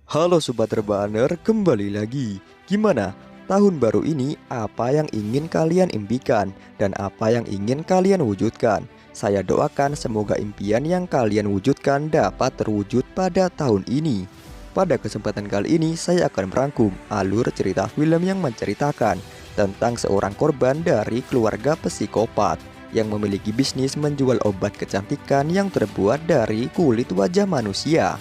Halo Sobat Rebaner, kembali lagi. Gimana? Tahun baru ini apa yang ingin kalian impikan dan apa yang ingin kalian wujudkan? Saya doakan semoga impian yang kalian wujudkan dapat terwujud pada tahun ini. Pada kesempatan kali ini saya akan merangkum alur cerita film yang menceritakan tentang seorang korban dari keluarga psikopat yang memiliki bisnis menjual obat kecantikan yang terbuat dari kulit wajah manusia.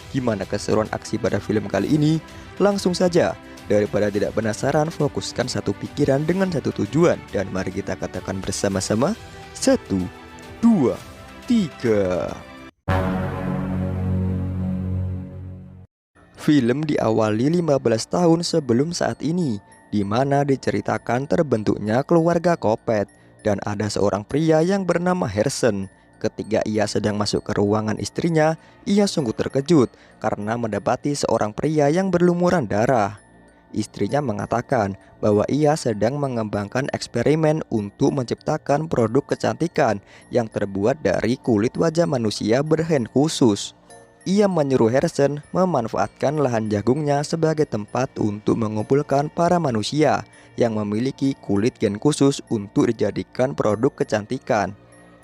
Gimana keseruan aksi pada film kali ini? Langsung saja, daripada tidak penasaran, fokuskan satu pikiran dengan satu tujuan. Dan mari kita katakan bersama-sama, 1, 2, 3. Film diawali 15 tahun sebelum saat ini, di mana diceritakan terbentuknya keluarga Kopet, dan ada seorang pria yang bernama Harrison. Ketika ia sedang masuk ke ruangan istrinya, ia sungguh terkejut karena mendapati seorang pria yang berlumuran darah. Istrinya mengatakan bahwa ia sedang mengembangkan eksperimen untuk menciptakan produk kecantikan yang terbuat dari kulit wajah manusia berhen khusus. Ia menyuruh Harrison memanfaatkan lahan jagungnya sebagai tempat untuk mengumpulkan para manusia yang memiliki kulit gen khusus untuk dijadikan produk kecantikan.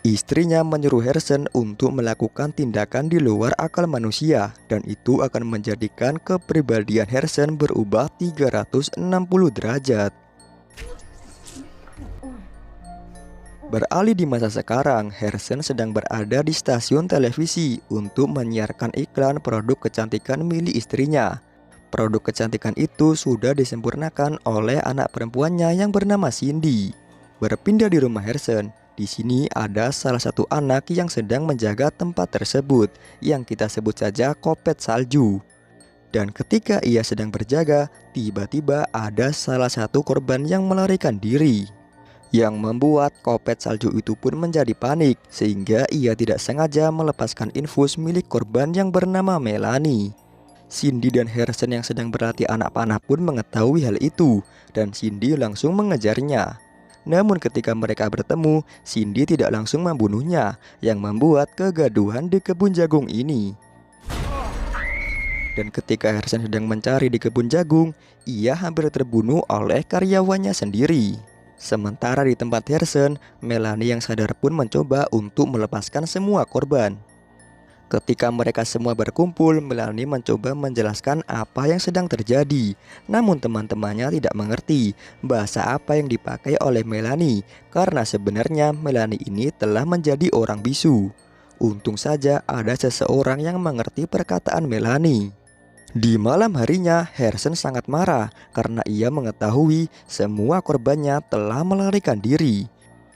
Istrinya menyuruh Harrison untuk melakukan tindakan di luar akal manusia, dan itu akan menjadikan kepribadian Harrison berubah 360 derajat. Beralih di masa sekarang, Harrison sedang berada di stasiun televisi untuk menyiarkan iklan produk kecantikan milik istrinya. Produk kecantikan itu sudah disempurnakan oleh anak perempuannya yang bernama Cindy. Berpindah di rumah Harrison, di sini ada salah satu anak yang sedang menjaga tempat tersebut, yang kita sebut saja Kopet Salju. Dan ketika ia sedang berjaga, tiba-tiba ada salah satu korban yang melarikan diri, yang membuat Kopet Salju itu pun menjadi panik, sehingga ia tidak sengaja melepaskan infus milik korban yang bernama Melanie. Cindy dan Harrison yang sedang berlatih anak panah pun mengetahui hal itu, dan Cindy langsung mengejarnya. Namun ketika mereka bertemu, Cindy tidak langsung membunuhnya, yang membuat kegaduhan di kebun jagung ini. Dan ketika Harrison sedang mencari di kebun jagung, ia hampir terbunuh oleh karyawannya sendiri. Sementara di tempat Harrison, Melanie yang sadar pun mencoba untuk melepaskan semua korban. Ketika mereka semua berkumpul, Melanie mencoba menjelaskan apa yang sedang terjadi. Namun teman-temannya tidak mengerti bahasa apa yang dipakai oleh Melanie, karena sebenarnya Melanie ini telah menjadi orang bisu. Untung saja ada seseorang yang mengerti perkataan Melanie. Di malam harinya, Harrison sangat marah karena ia mengetahui semua korbannya telah melarikan diri.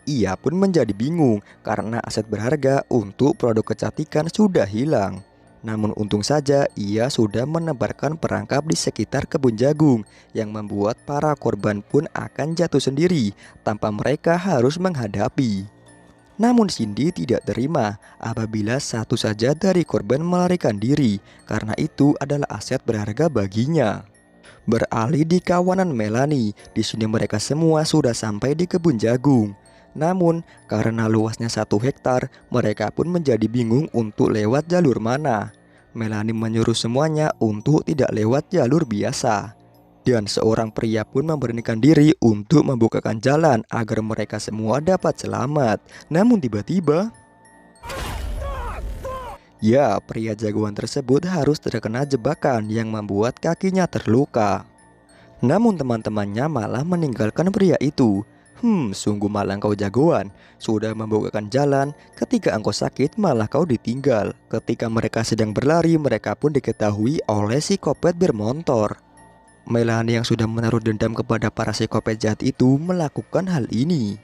Ia pun menjadi bingung karena aset berharga untuk produk kecantikan sudah hilang. Namun untung saja ia sudah menebarkan perangkap di sekitar kebun jagung, yang membuat para korban pun akan jatuh sendiri tanpa mereka harus menghadapi. Namun Cindy tidak terima apabila satu saja dari korban melarikan diri, karena itu adalah aset berharga baginya. Beralih di kawanan Melanie, di sini mereka semua sudah sampai di kebun jagung. Namun karena luasnya 1 hektar, mereka pun menjadi bingung untuk lewat jalur mana. Melanie menyuruh semuanya untuk tidak lewat jalur biasa. Dan seorang pria pun memberanikan diri untuk membukakan jalan agar mereka semua dapat selamat. Namun tiba-tiba, ya, pria jagoan tersebut harus terkena jebakan yang membuat kakinya terluka. Namun teman-temannya malah meninggalkan pria itu. Sungguh malang kau jagoan, sudah membukakan jalan, ketika engkau sakit malah kau ditinggal. Ketika mereka sedang berlari, mereka pun diketahui oleh si Kopet bermotor. Melanie yang sudah menaruh dendam kepada para psikopat jahat itu melakukan hal ini.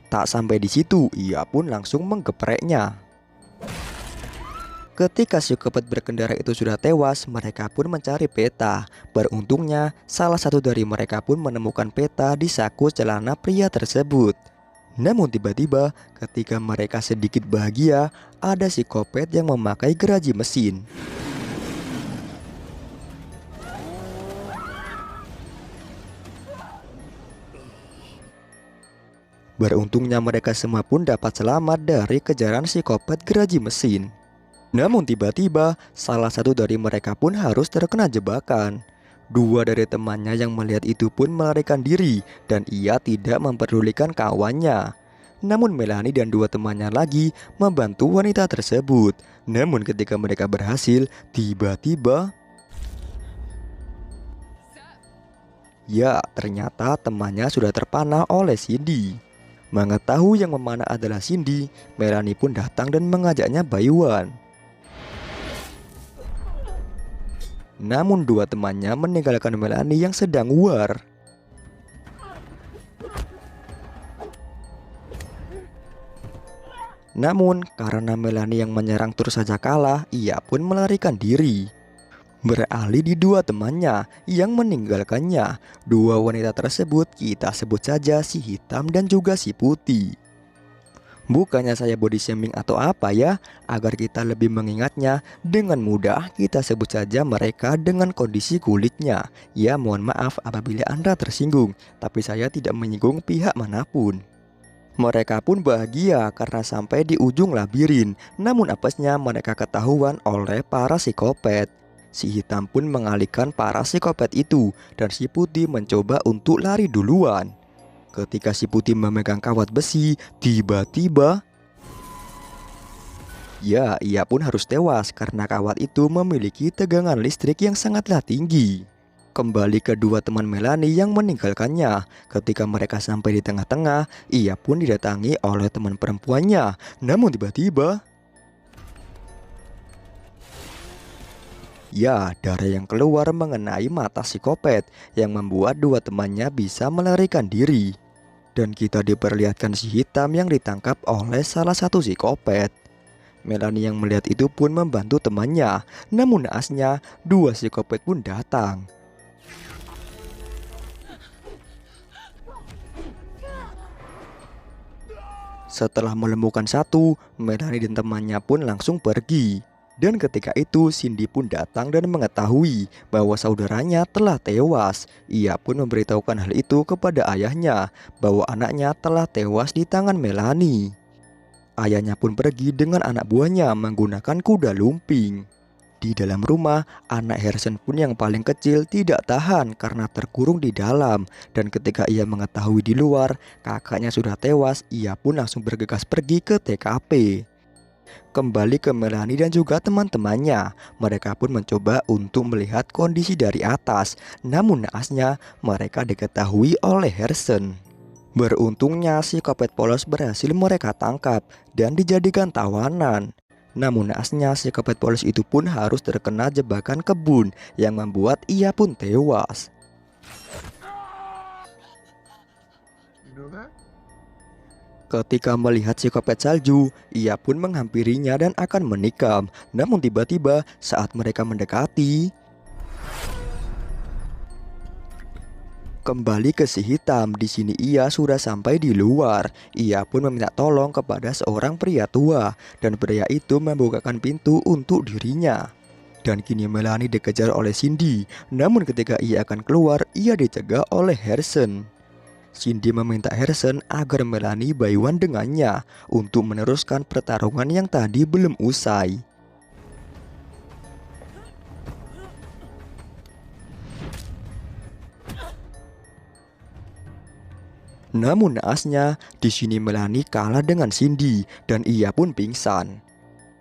Tak sampai di situ, ia pun langsung menggepreknya. Ketika psikopat berkendara itu sudah tewas, mereka pun mencari peta. Beruntungnya, salah satu dari mereka pun menemukan peta di saku celana pria tersebut. Namun tiba-tiba, ketika mereka sedikit bahagia, ada psikopat yang memakai geraji mesin. Beruntungnya mereka semua pun dapat selamat dari kejaran psikopat geraji mesin. Namun tiba-tiba salah satu dari mereka pun harus terkena jebakan. Dua dari temannya yang melihat itu pun melarikan diri dan ia tidak memperdulikan kawannya. Namun Melanie dan dua temannya lagi membantu wanita tersebut. Namun ketika mereka berhasil, tiba-tiba ya, ternyata temannya sudah terpanah oleh Cindy. Mengetahui yang memanah adalah Cindy, Melanie pun datang dan mengajaknya bayuan. Namun dua temannya meninggalkan Melanie yang sedang war. Namun karena Melanie yang menyerang terus saja kalah, ia pun melarikan diri. Beralih di dua temannya yang meninggalkannya. Dua wanita tersebut kita sebut saja si hitam dan juga si putih. Bukannya saya body shaming atau apa ya, agar kita lebih mengingatnya, dengan mudah kita sebut saja mereka dengan kondisi kulitnya. Ya, mohon maaf apabila Anda tersinggung, tapi saya tidak menyinggung pihak manapun. Mereka pun bahagia karena sampai di ujung labirin. Namun apesnya mereka ketahuan oleh para psikopat. Si hitam pun mengalihkan para psikopat itu, dan si putih mencoba untuk lari duluan. Ketika si putih memegang kawat besi, tiba-tiba ya, ia pun harus tewas karena kawat itu memiliki tegangan listrik yang sangatlah tinggi. Kembali ke dua teman Melanie yang meninggalkannya. Ketika mereka sampai di tengah-tengah, ia pun didatangi oleh teman perempuannya. Namun tiba-tiba ya, darah yang keluar mengenai mata psikopat yang membuat dua temannya bisa melarikan diri. Dan kita diperlihatkan si hitam yang ditangkap oleh salah satu psikopat. Melanie yang melihat itu pun membantu temannya. Namun naasnya, dua psikopat pun datang. Setelah menemukan satu, Melanie dan temannya pun langsung pergi. Dan ketika itu Cindy pun datang dan mengetahui bahwa saudaranya telah tewas. Ia pun memberitahukan hal itu kepada ayahnya, bahwa anaknya telah tewas di tangan Melanie. Ayahnya pun pergi dengan anak buahnya menggunakan kuda lumping. Di dalam rumah, anak Harrison pun yang paling kecil tidak tahan karena terkurung di dalam. Dan ketika ia mengetahui di luar kakaknya sudah tewas, ia pun langsung bergegas pergi ke TKP. Kembali ke Melanie dan juga teman-temannya. Mereka pun mencoba untuk melihat kondisi dari atas. Namun naasnya mereka diketahui oleh Harrison. Beruntungnya si psikopat polos berhasil mereka tangkap dan dijadikan tawanan. Namun naasnya si psikopat polos itu pun harus terkena jebakan kebun yang membuat ia pun tewas. Ketika melihat psikopat salju, ia pun menghampirinya dan akan menikam. Namun tiba-tiba saat mereka mendekati, kembali ke si hitam. Di sini ia sudah sampai di luar. Ia pun meminta tolong kepada seorang pria tua, dan pria itu membukakan pintu untuk dirinya. Dan kini Melanie dikejar oleh Cindy. Namun ketika ia akan keluar, ia dicegah oleh Harrison. Cindy meminta Harrison agar Melanie bayuan dengannya untuk meneruskan pertarungan yang tadi belum usai. Namun naasnya, di sini Melanie kalah dengan Cindy dan ia pun pingsan.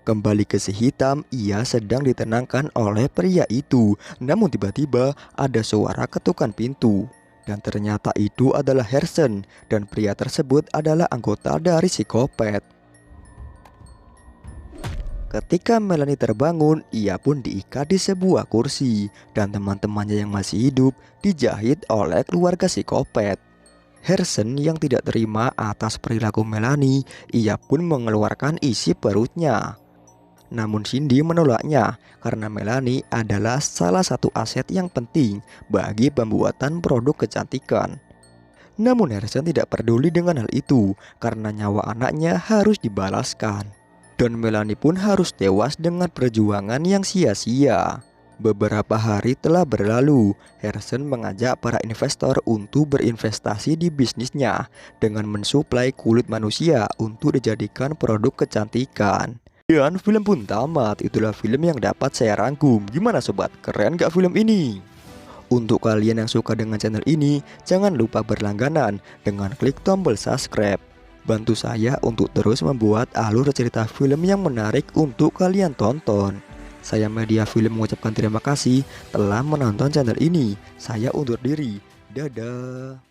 Kembali ke si hitam, ia sedang ditenangkan oleh pria itu. Namun tiba-tiba ada suara ketukan pintu. Dan ternyata itu adalah Harrison, dan pria tersebut adalah anggota dari psikopat. Ketika Melanie terbangun, ia pun diikat di sebuah kursi, dan teman-temannya yang masih hidup dijahit oleh keluarga psikopat. Harrison yang tidak terima atas perilaku Melanie, ia pun mengeluarkan isi perutnya. Namun Cindy menolaknya karena Melanie adalah salah satu aset yang penting bagi pembuatan produk kecantikan. Namun Harrison tidak peduli dengan hal itu karena nyawa anaknya harus dibalaskan. Dan Melanie pun harus tewas dengan perjuangan yang sia-sia. Beberapa hari telah berlalu. Harrison mengajak para investor untuk berinvestasi di bisnisnya dengan mensuplai kulit manusia untuk dijadikan produk kecantikan. Dan film pun tamat. Itulah film yang dapat saya rangkum. Gimana sobat? Keren gak film ini? Untuk kalian yang suka dengan channel ini, jangan lupa berlangganan dengan klik tombol subscribe. Bantu saya untuk terus membuat alur cerita film yang menarik untuk kalian tonton. Saya Media Film mengucapkan terima kasih telah menonton channel ini. Saya undur diri. Dadah.